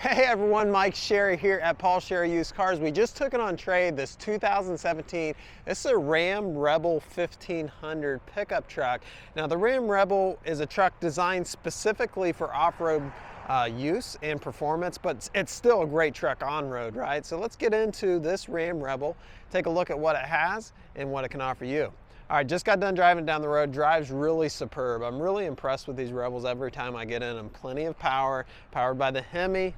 Hey everyone, Mike Sherry here at Paul Sherry Used Cars. We just took it on trade, this 2017. This is a Ram Rebel 1500 pickup truck. Now the Ram Rebel is a truck designed specifically for off-road use and performance, but it's still a great truck on-road, right? So let's get into this Ram Rebel, take a look at what it has and what it can offer you. All right, just got done driving down the road. Drives really superb. I'm really impressed with these Rebels every time I get in them. Plenty of power, powered by the Hemi,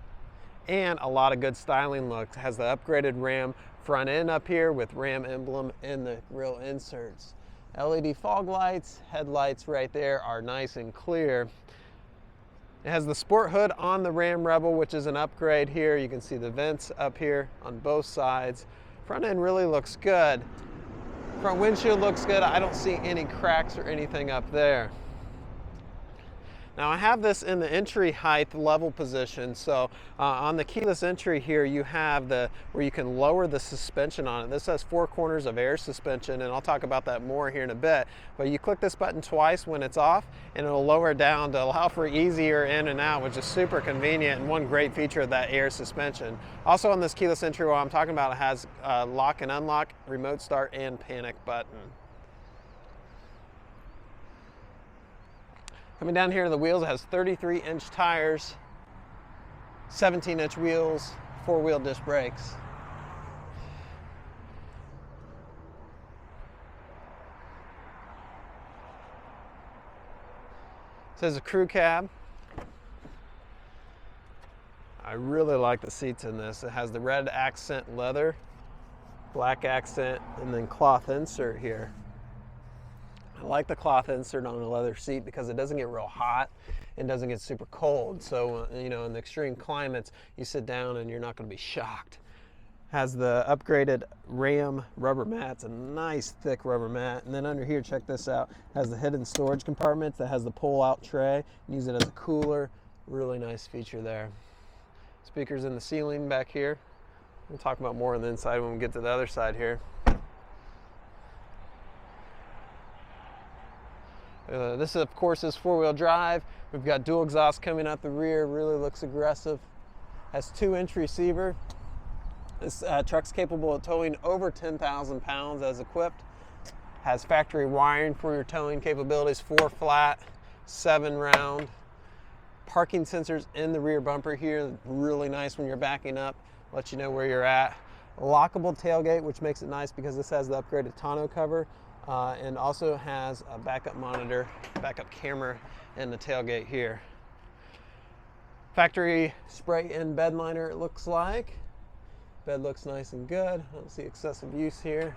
and a lot of good styling looks. Has the upgraded Ram front end up here with Ram emblem in the grille inserts. LED fog lights, headlights right there are nice and clear. It has the sport hood on the Ram Rebel, which is an upgrade here. You can see the vents up here on both sides. Front end really looks good. Front windshield looks good. I don't see any cracks or anything up there. Now I have this in the entry height level position, so on the keyless entry here you have where you can lower the suspension on it. This has 4 corners of air suspension, and I'll talk about that more here in a bit. But you click this button twice when it's off and it'll lower down to allow for easier in and out, which is super convenient and one great feature of that air suspension. Also on this keyless entry, while I'm talking about, it has lock and unlock, remote start, and panic button. Coming down here to the wheels, it has 33-inch tires, 17-inch wheels, 4-wheel disc brakes. It says a crew cab. I really like the seats in this. It has the red accent leather, black accent, and then cloth insert here. I like the cloth insert on a leather seat because it doesn't get real hot and doesn't get super cold. So, you know, in the extreme climates, you sit down and you're not going to be shocked. Has the upgraded Ram rubber mats, a nice thick rubber mat. And then under here, check this out, has the hidden storage compartments that has the pull-out tray. Use it as a cooler. Really nice feature there. Speakers in the ceiling back here. We'll talk about more on the inside when we get to the other side here. This, of course, is 4-wheel drive. We've got dual exhaust coming out the rear. Really looks aggressive. Has 2-inch receiver. This truck's capable of towing over 10,000 pounds as equipped. Has factory wiring for your towing capabilities. 4 flat, 7 round. Parking sensors in the rear bumper here. Really nice when you're backing up. Let you know where you're at. Lockable tailgate, which makes it nice because this has the upgraded tonneau cover. And also has a backup monitor, backup camera in the tailgate here. Factory spray in bed liner, it looks like. Bed looks nice and good. I don't see excessive use here.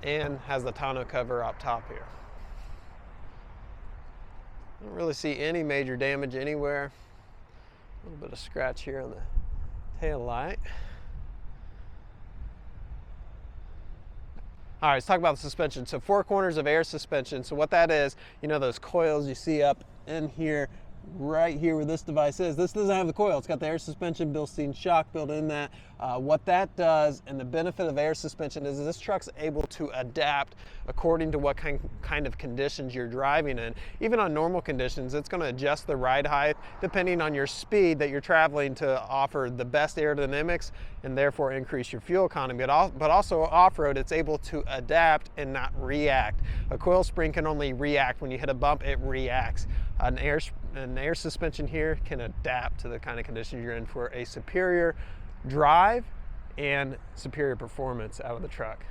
And has the tonneau cover up top here. Don't really see any major damage anywhere. A little bit of scratch here on the tail light. All right, let's talk about the suspension. So 4 corners of air suspension. So what that is, you know those coils you see up in here, right here where this device is. This doesn't have the coil. It's got the air suspension built-in shock built in that. What that does, and the benefit of air suspension, is this truck's able to adapt according to what kind of conditions you're driving in. Even on normal conditions, it's going to adjust the ride height depending on your speed that you're traveling to offer the best aerodynamics and therefore increase your fuel economy. But also off-road, it's able to adapt and not react. A coil spring can only react. When you hit a bump, it reacts. An air suspension here can adapt to the kind of conditions you're in for a superior drive and superior performance out of the truck.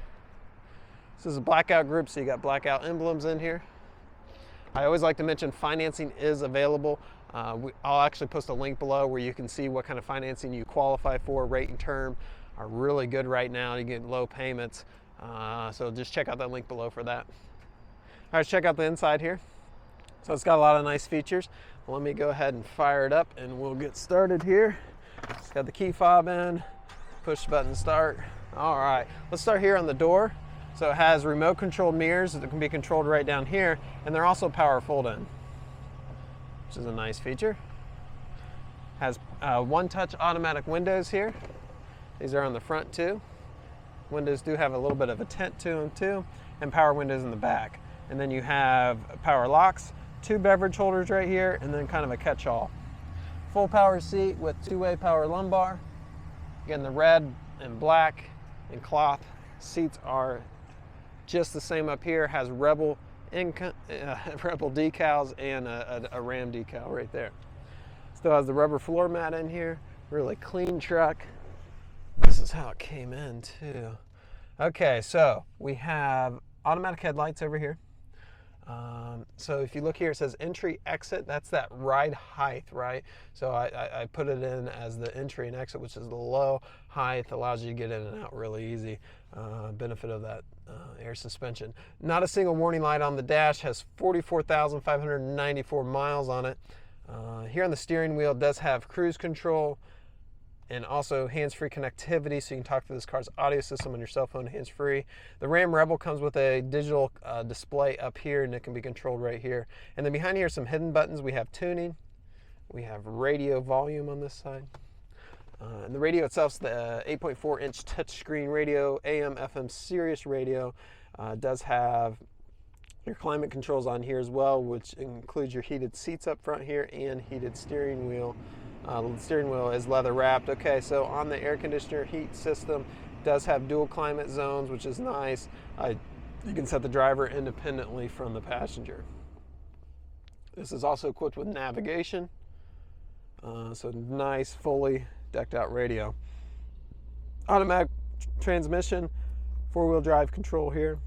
This is a blackout group, so you got blackout emblems in here. I always like to mention financing is available. I'll actually post a link below where you can see what kind of financing you qualify for. Rate and term are really good right now. You get low payments. So just check out that link below for that. All right, let's check out the inside here. So it's got a lot of nice features. Let me go ahead and fire it up and we'll get started here. It's got the key fob in, push button start. All right, let's start here on the door. So it has remote controlled mirrors that can be controlled right down here, and they're also power fold in, which is a nice feature. Has one-touch automatic windows here. These are on the front too. Windows do have a little bit of a tint to them too, and power windows in the back. And then you have power locks, 2 beverage holders right here, and then kind of a catch-all. full power seat with two-way power lumbar. Again, the red and black and cloth seats are just the same up here. Has Rebel decals and a Ram decal right there. Still has the rubber floor mat in here. Really clean truck. This is how it came in too. Okay, so we have automatic headlights over here. So if you look here, it says entry exit. That's that ride height, right? So I put it in as the entry and exit, which is the low height. Allows you to get in and out really easy. Benefit of that air suspension. Not a single warning light on the dash. Has 44,594 miles on it. Here on the steering wheel, it does have cruise control and also hands-free connectivity, so you can talk to this car's audio system on your cell phone hands-free. The Ram Rebel comes with a digital display up here, and it can be controlled right here. And then behind here are some hidden buttons. We have tuning. We have radio volume on this side. And the radio itself is the 8.4-inch touchscreen radio, AM, FM Sirius radio. Does have your climate controls on here as well, which includes your heated seats up front here and heated steering wheel. The steering wheel is leather wrapped. Okay, so on the air conditioner heat system, does have dual climate zones, which is nice. You can set the driver independently from the passenger. This is also equipped with navigation. So nice, fully decked out radio. Automatic transmission, four-wheel drive control here.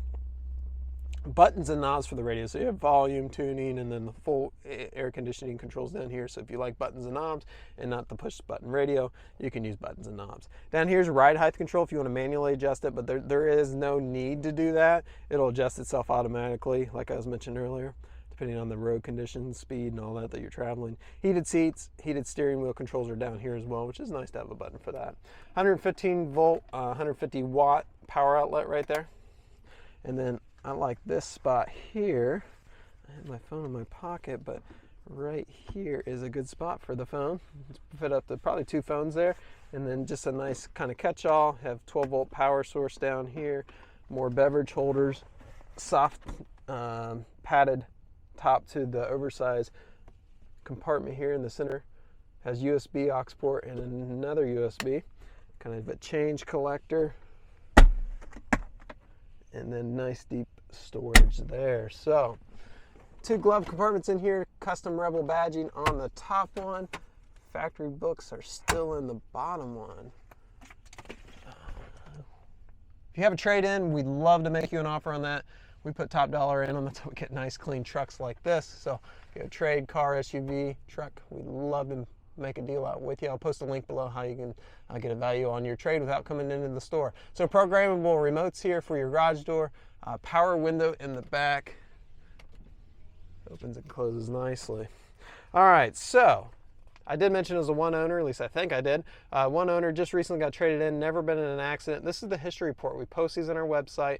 Buttons and knobs for the radio, so you have volume, tuning, and then the full air conditioning controls down here. So if you like buttons and knobs and not the push button radio, you can use buttons and knobs. Down here's ride height control if you want to manually adjust it, but there is no need to do that. It'll adjust itself automatically, like I was mentioned earlier, depending on the road conditions, speed, and all that you're traveling. Heated seats, heated steering wheel controls are down here as well, which is nice to have a button for that. 115 volt, 150 watt power outlet right there. And then I like this spot here. I have my phone in my pocket, but right here is a good spot for the phone. Fit up to probably 2 phones there, and then just a nice kind of catch-all. Have 12-volt power source down here, more beverage holders, soft padded top to the oversized compartment here in the center. Has USB aux port and another USB, kind of a change collector. And then nice deep storage there. So 2 glove compartments in here, custom Rebel badging on the top one. Factory books are still in the bottom one. If you have a trade-in, we'd love to make you an offer on that. We put top dollar in on that so we get nice clean trucks like this. So if you have a trade, car, SUV, truck, we'd love to make a deal out with you. I'll post a link below how you can get a value on your trade without coming into the store. So programmable remotes here for your garage door, power window in the back, opens and closes nicely. All right, so I did mention it was a one owner, at least I think I did. One owner just recently got traded in, never been in an accident. This is the history report. We post these on our website.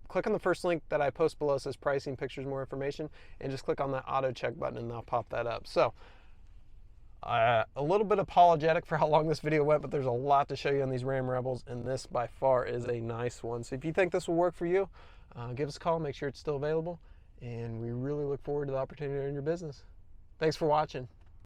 Click on the first link that I post below. It says pricing, pictures, more information, and just click on that auto check button and I'll pop that up. So a little bit apologetic for how long this video went, but there's a lot to show you on these Ram Rebels, and this by far is a nice one. So if you think this will work for you, give us a call, make sure it's still available, and we really look forward to the opportunity in your business. Thanks for watching.